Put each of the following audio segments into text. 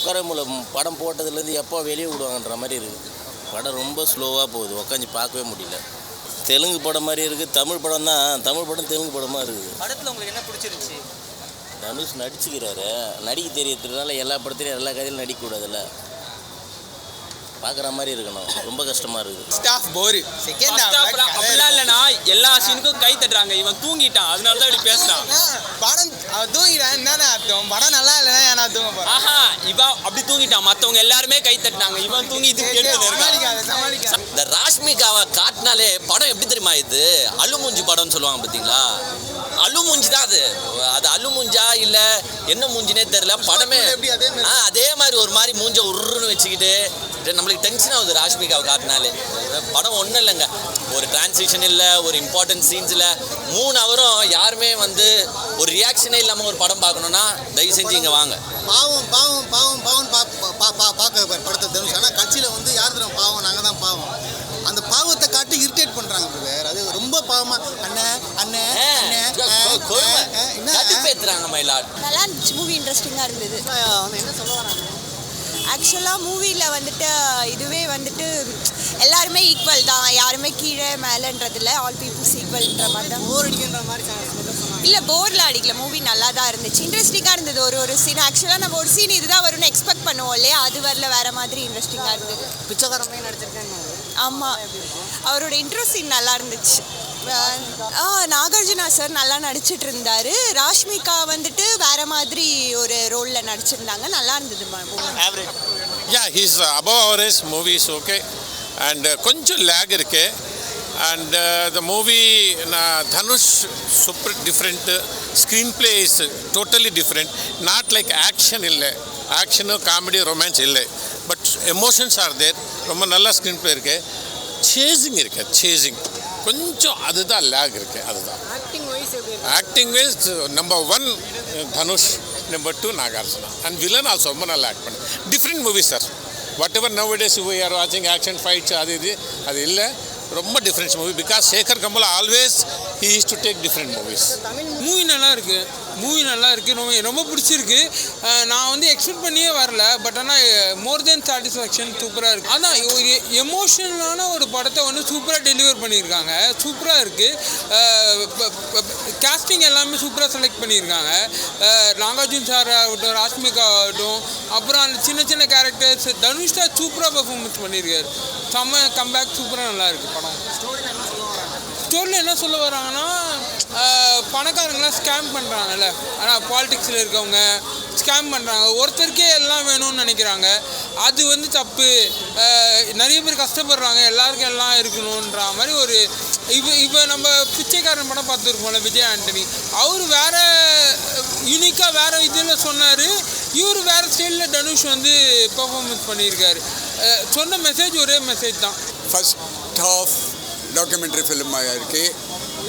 உட்கார முடியல. படம் போட்டதுலேருந்து எப்போ வெளியே விடுவாங்கன்ற மாதிரி இருக்குது. படம் ரொம்ப ஸ்லோவாக போகுது, உட்காந்து பார்க்கவே முடியல. தெலுங்கு படம் மாதிரி இருக்குது, தமிழ் படம் தான். தமிழ் படம் தெலுங்கு படமாக இருக்குது. படத்தில் உங்களுக்கு என்ன பிடிச்சிருந்துச்சு? தனுஷ் நடிச்சுக்கிறாரு, நடிக்க தெரியறதுனால எல்லா படத்துலையும் எல்லா கதையிலும் நடிக்கக்கூடாதுல்ல, பார்க்குற மாதிரி இருக்கணும். ரொம்ப கஷ்டமாக இருக்குது. ஸ்டாஃப் போர் செகண்ட் அப்படிலாம் இல்லைனா எல்லா சீனுக்கும் கை தட்டுறாங்க. இவன் தூங்கிட்டான், அதனால தான் இப்படி பேசுறான். படம் அவன் தூங்கிட்டான் என்னன்னு அர்த்தம்? படம் நல்லா இல்லைன்னா ஏன்னா தூங்க போகிறான். ஆஹா, இவன் அப்படி தூங்கிட்டான், மற்றவங்க எல்லாருமே கை தட்டினாங்க, இவன் தூங்கி இது சமாளிக்காத. இந்த ராஷ்மிகாவை காட்டினாலே படம் எப்படி தெரியுமா? இது அழுமூஞ்சி படம்னு சொல்லுவாங்க பார்த்தீங்களா? அழுமூஞ்சி தான் அது. அது அழுமூஞ்சா இல்லை என்ன மூஞ்சினே தெரியல. படமே அதே மாதிரி ஒரு மாதிரி மூஞ்ச உருன்னு வச்சுக்கிட்டு நம்மளுக்கு டென்ஷன் ஆகுது ராஷ்மிகாவை காட்டினாலே. படம் ஒன்றும் இல்லைங்க, ஒரு டிரான்சிஷன் இல்லை, ஒரு இம்பார்ட்டன்ட் சீன்ஸ் இல்லை. 3 ஹவரும் யாருமே ஒரு ரியாக்ஷனே இல்லாமல் ஒரு படம் பார்க்கணுன்னா தயவு செஞ்சு இங்கே வாங்க. பாவம் பாவம் பாவம் பாவம் பார்க்க படத்தை தனுஷ். ஆனால் கட்சியில் யார் தரும் பாவம்? நாங்கள் தான் பாவம். அந்த பாவத்தை காட்டி இரிட்டேட் பண்ணுறாங்க பிரதர். அது ரொம்ப பாவமாக அண்ணன் அண்ணன் கடுப்பேத்துறாங்க மயிலாட். நல்லா இருந்துச்சு, மூவி இன்ட்ரெஸ்டிங்காக இருந்தது. என்ன சொல்ல வராங்க? ஆக்சுவலாக மூவியில் இதுவே எல்லாருமே ஈக்குவல் தான், யாருமே கீழே மேலேன்றதில்ல, ஆல் பீப்புள்ஸ் ஈக்குவல்ன்ற மாதிரி தான். போர் அடிக்கின்ற மாதிரி இல்லை, போரில் அடிக்கல, மூவி நல்லா தான் இருந்துச்சு, இன்ட்ரெஸ்டிங்காக இருந்தது. ஒரு சீன் ஆக்சுவலாக நம்ம ஒரு சீன் இதுதான் வரும்னு எக்ஸ்பெக்ட் பண்ணுவோம் இல்லையா, அது வரல, வேறு மாதிரி இன்ட்ரெஸ்டிங்காக இருந்தது. பிச்சைக்காரமே நடிச்சிருக்கேன். ஆமாம், அவரோட இன்ட்ரோ சீன் நல்லா இருந்துச்சு. நாகார்ஜுனா சார் நல்லா நடிச்சிட்டு இருந்தாரு. ராஷ்மிகா வேற மாதிரி ஒரு ரோலில் நடிச்சிருந்தாங்க, நல்லா இருந்தது. Yeah, he's above average. Movie is okay. And கொஞ்சம் lag இருக்கு. And the movie Dhanush super different. Screenplay is totally different. Not like action இல்லை, action comedy romance இல்லை, but emotions are there. ரொம்ப நல்ல screenplay இருக்கு. சேசிங் இருக்கு, chasing கொஞ்சம் அதுதான் லேக் இருக்குது. அதுதான் acting wise number 1 Dhanush, number 2 Nagarjuna. And villain also ரொம்ப நல்லா ஆக்ட் பண்ணு. Different movies sir. Whatever nowadays we are வாட்சிங் ஆக்ஷன் ஃபைட்ஸ் அது இல்லை, ரொம்ப different movie. Because Shekhar Kamal always he is to take different movies. Movie நல்லா இருக்குது, ரொம்ப பிடிச்சிருக்கு. நான் எக்ஸ்பெக்ட் பண்ணியே வரல, பட் ஆனால் மோர் தென் சாட்டிஸ்ஃபேக்ஷன், சூப்பராக இருக்குது. அதான் ஒரு எமோஷனலான ஒரு படத்தை சூப்பராக டெலிவர் பண்ணியிருக்காங்க, சூப்பராக இருக்குது. கேஸ்டிங் எல்லாமே சூப்பராக செலக்ட் பண்ணியிருக்காங்க. நாகார்ஜுன் சார் ஆகட்டும், ராஷ்மிகா ஆகட்டும், அப்புறம் அந்த சின்ன சின்ன கேரக்டர்ஸ், தனுஷ் தான் சூப்பராக பர்ஃபார்மன்ஸ் பண்ணியிருக்காரு. செம்ம கம்பேக், சூப்பராக நல்லா இருக்குது படம். ஸ்டோரியில் என்ன சொல்ல வராங்கன்னா, பணக்காரங்களாம் ஸ்கேம் பண்ணுறாங்கல்ல, ஆனால் பாலிடிக்ஸில் இருக்கவங்க ஸ்கேம் பண்ணுறாங்க, ஒருத்தருக்கே எல்லாம் வேணும்னு நினைக்கிறாங்க. அது தப்பு. நிறைய பேர் கஷ்டப்படுறாங்க, எல்லாருக்கும் எல்லாம் இருக்கணுன்ற மாதிரி ஒரு இப்போ நம்ம பிச்சைக்காரன் படம் பார்த்துருக்கோம்ல, விஜய் ஆண்டனி. அவர் வேறு யூனிக்காக வேறு இதில் சொன்னார், இவர் வேறு ஸ்டைலில் தனுஷ் பெர்ஃபார்மன்ஸ் பண்ணியிருக்காரு. சொன்ன மெசேஜ் ஒரே மெசேஜ் தான். ஃபர்ஸ்ட் ஹாஃப் டாக்குமெண்ட்ரி ஃபிலிமாக இருக்குது.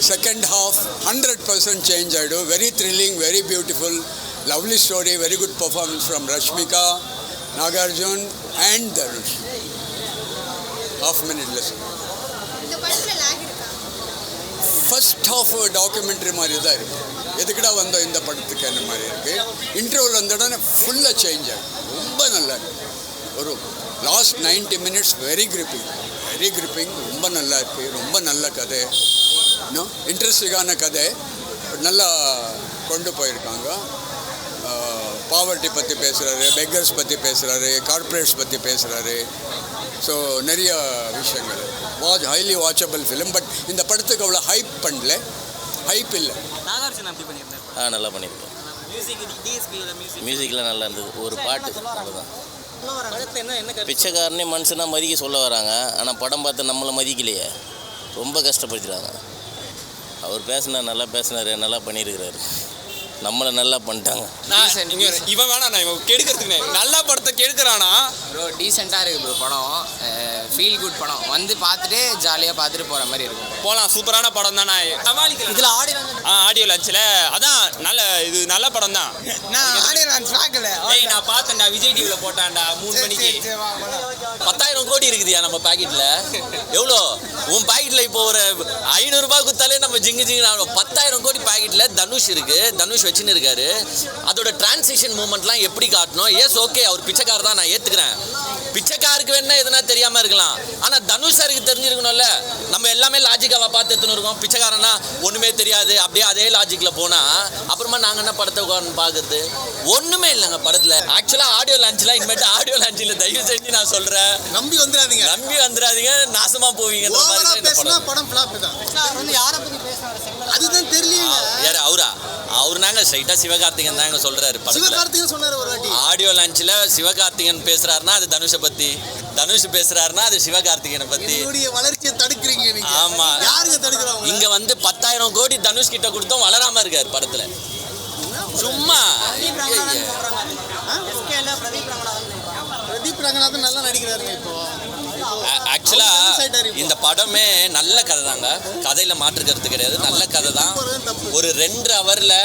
செகண்ட் ஹாஃப் 100% சேஞ்ச் ஆகிடும். Very thrilling, very beautiful, lovely story, very good performance from Rashmika, Nagarjun and Dhanush. Half minute less. First half documentary மாதிரி தான் இருக்குது. எதுக்கிட்ட வந்தோம் இந்த படத்துக்கு அந்த மாதிரி இருக்குது. இன்டர்வல் வந்தோடனே ஃபுல்லாக சேஞ்ச் ஆகும். ரொம்ப நல்லா இருக்குது. ஒரு லாஸ்ட் 90 minutes வெரி கிரிப்பிங், ரொம்ப நல்லா இருக்குது. ரொம்ப நல்ல கதை, இன்னும் இன்ட்ரெஸ்டிங்கான கதை, நல்லா கொண்டு போயிருக்காங்க. பாவர்ட்டி பற்றி பேசுகிறாரு, பெக்கர்ஸ் பற்றி பேசுகிறாரு, கார்ப்பரேட்ஸ் பற்றி பேசுகிறாரு. ஸோ நிறைய விஷயங்கள். Highly watchable film. பட் இந்த படத்துக்கு அவ்வளோ ஹைப் பண்ணல, ஹைப் இல்லை. நாகார்ஜுனா எப்படி பண்ணியிருந்தார்? நல்லா பண்ணியிருக்கேன். மியூசிக்லாம் நல்லா இருந்தது. ஒரு பாட்டு அவ்வளோதான். பிச்சைக்காரனே மனுஷனாக மதிக்க சொல்ல வராங்க, ஆனால் படம் பார்த்து நம்மளை மதிக்கலையே, ரொம்ப கஷ்டப்படுத்துகிறாங்க. அவர் நல்லா பேசினார், நல்லா பண்ணியிருக்கிறாரு. நம்மளை நல்லா பண்ணிட்டாங்க. இவன் வேணா நான் இவன் கெடுக்கிறதுக்கு நல்லா படத்தை கெடுக்கிறானா? ப்ரோ டீசெண்டாக இருக்குது ப்ரோ படம். ஃபீல் குட் படம். பார்த்துட்டு ஜாலியாக பார்த்துட்டு போகிற மாதிரி இருக்கும். போகலாம், சூப்பரான படம் தான். சமாளிக்கலாம். இதில் ஆடியோ லான்ச்சில் அதான் இது நல்ல படம் தான். நான் பார்த்தேன்டா, விஜய் டிவியில் போட்டான்டா 3 மணிக்கு. 10,000 கோடி இருக்குதுயா நம்ம பாக்கெட்டில். எவ்வளோ உன் பாக்கெட்டில் இப்போ ஒரு 500 ரூபாய் கொடுத்தாலே நம்ம ஜிங்கு 10,000 கோடி பாக்கெட்டில் தனுஷ் இருக்குது. தனுஷ் வச்சுன்னு இருக்காரு. அதோட டிரான்சிஷன் மூமெண்ட்லாம் எப்படி காட்டணும்? எஸ் ஓகே, அவர் பிச்சைக்காரர் தான், நான் ஏற்றுக்கிறேன். பிச்சைக்காருக்கு வேணா எதுனா தெரியாமல் இருக்கலாம், ஆனால் தனுஷ் சாருக்கு தெரிஞ்சிருக்கணும்ல. நம்ம எல்லாமே லாஜிக்காக பார்த்து எடுத்துன்னு இருக்கோம். பிச்சைக்காரனா ஒன்றுமே தெரியாது, அப்படியே அதே லாஜிக்கில் போனால் அப்புறமா நாங்கள் என்ன படத்தை உட்காந்து பார்க்குறது? ஒன்றுமே இல்லைங்க படத்தில். ஆக்சுவலாக ஆடியோ லான்ச்லாம் இனிமேட்டு ஆடியோ லான்ச்சில் தயவு செஞ்சு நான் சொல்கிறேன், நம்பி வந்துடாதீங்க, நாசமாக போவீங்க. படம் ஃப்ளாப் தான். அதுதான் தெரியல. யார் அவர் நாங்கள் ஸ்ட்ரைட்டாக சிவகார்த்திகேயன் தாங்க சொல்கிறாரு படத்தில். சிவகார்த்திகேயன் சொன்னார் ஒரு வாட்டி ஆடியோ லான்ச்சில் சிவகார்த்திகேயன் பேசுகிறாருன்னா அது தனுஷை பற்றி, தனுஷ் பேசுகிறாருன்னா அது சிவகார்த்திகேயனை பற்றி. வளர்ச்சியை தடுக்கிறீங்க நீங்க. ஆமாம், யாருங்க தடுக்கிறாங்க? இங்கே வந்து 10,000 கோடி தனுஷ் கிட்ட கொடுத்தோம், வளராமல் இருக்கார் படத்தில். சும்மா பிரதீப் ரங்கநாதன் நல்லா நடிக்கிறாருங்க இப்போ. ஆக்சுவலாக இந்த படமே நல்ல கதை தாங்க, கதையில் மாற்றுக்கிறது கிடையாது, நல்ல கதை தான். ஒரு 2 ஹவரில்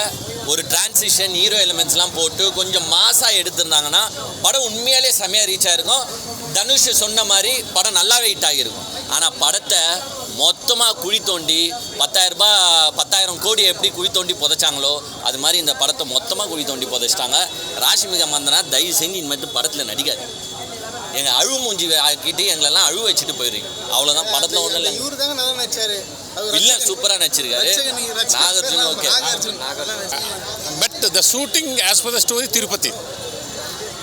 ஒரு டிரான்சிஷன் ஹீரோ எலிமெண்ட்ஸ்லாம் போட்டு கொஞ்சம் மாசாக எடுத்திருந்தாங்கன்னா படம் உண்மையாலே செமையாக ரீச் ஆகிருக்கும். தனுஷ் சொன்ன மாதிரி படம் நல்லாவே ஹிட் ஆகியிருக்கும். ஆனால் படத்தை மொத்தமாக குழி தோண்டி 10,000 கோடி எப்படி குழி தோண்டி புதைச்சாங்களோ அது மாதிரி இந்த படத்தை மொத்தமாக குழி தோண்டி புதைச்சிட்டாங்க. ராஷ்மிகா மந்தனா தயவு செஞ்சு இனிமேட்டு படத்தில் நடிக்காது. எங்கள் அழுவு மூஞ்சி ஆக்கிட்டு எங்களெல்லாம் அழுவ வச்சுட்டு போயிடுறீங்க, அவ்வளோதான். படத்தில் ஒன்றும் இல்லை. இவரு தாங்க நல்லா நடிச்சாரு. இல்லை, சூப்பராக நடிச்சிருக்காரு Nagarjuna. Okay, but the shooting as per the story Tirupati.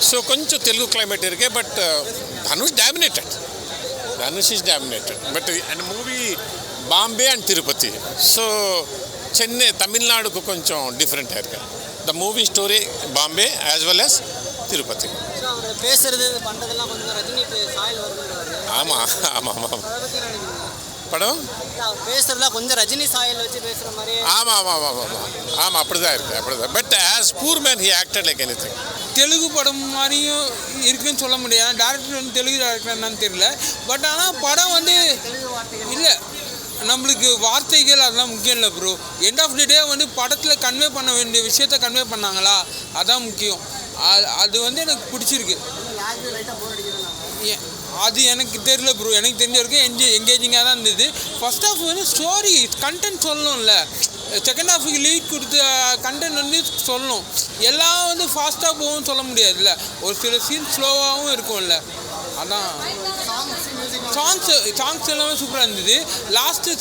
So கொஞ்சம் தெலுங்கு கிளைமேட் இருக்கு. But Dhanush dominated. Dhanush is dominated. But and movie Bombay and Tirupati. So Chennai, Tamil Nadu ko koncham different irukku. The movie story Bombay as well as Tirupati. பேசுறது பண்றதெல்லாம் கொஞ்சம் ரஜினி சாயல் வருதுன்றாரு. ஆமா ஆமா ஆமா. படம் பேசுறதுலாம் கொஞ்சம் ரஜினி சாயல் வச்சு பேசுற மாதிரி. ஆமா ஆமா ஆமா ஆமா ஆமா அப்படிதான் இருக்கு, அப்படிதான். But as poor man he acted like anything. Telugu படம் மாதிரியும் இருக்குன்னு சொல்ல முடியாது. டேரக்டர் வந்து தெலுங்கு டேரக்டர் என்னன்னு தெரியல. பட் ஆனால் படம் வந்து இல்லை, நம்மளுக்கு வார்த்தைகள் அதெல்லாம் முக்கியம் இல்லை ப்ரோ. எண்ட் ஆஃப் தி டே வந்து படத்தில் கன்வே பண்ண வேண்டிய விஷயத்த கன்வே பண்ணாங்களா, அதான் முக்கியம். அது வந்து எனக்கு பிடிச்சிருக்கு. அது எனக்கு தெரியல ப்ரோ, எனக்கு தெரிஞ்ச வரைக்கும் என்கேஜிங்காக தான் இருந்தது. ஃபர்ஸ்ட் ஹாஃப் வந்து ஸ்டோரி கண்டென்ட் சொல்லணும்ல, செகண்ட் ஹாஃபுக்கு லீட் கொடுத்த கண்டென்ட் வந்து சொல்லணும். எல்லாம் வந்து ஃபாஸ்ட்டாக போகும்னு சொல்ல முடியாதுல்ல, ஒரு சில சீன் ஸ்லோவாகவும் இருக்கும்ல. அதான் சாங்ஸ் எல்லாமே சூப்பராக இருந்தது. லாஸ்ட்டு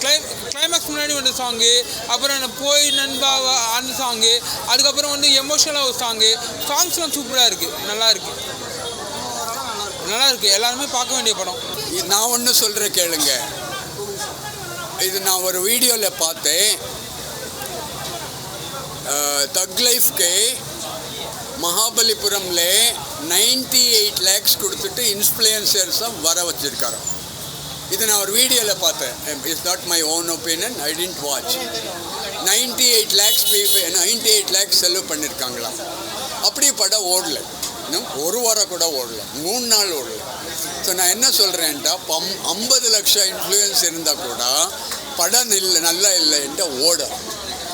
கிளைமேக்ஸ் முன்னாடி வந்த சாங்கு, அப்புறம் போய் நண்பாவா அந்த சாங்கு, அதுக்கப்புறம் வந்து எமோஷனலாக ஒரு சாங்ஸ்லாம் சூப்பராக இருக்குது, நல்லா இருக்குது. எல்லாருமே பார்க்க வேண்டிய படம். நான் ஒன்று சொல்கிறேன் கேளுங்க. இது நான் ஒரு வீடியோவில் பார்த்தேன். தக் லைஃப்க்கு மகாபலிபுரம்ல 98 lakhs கொடுத்துட்டு இன்ஃப்ளூயன்சர்ஸை வர வச்சுருக்காரு. இது நான் ஒரு வீடியோவில் பார்த்தேன். It's not my own opinion, I tend watch. 98 lakhs செலவு பண்ணியிருக்காங்களாம். அப்படி படம் ஓடல, இன்னும் ஒரு வாரம் கூட ஓடல, 3 நாள் ஓடல. ஸோ நான் என்ன சொல்கிறேன்ட்டா, 50 லட்சம் இன்ஃப்ளூயன்ஸ் இருந்தால் கூட படம் நல்லா இல்லைன்ட்டு ஓடும்.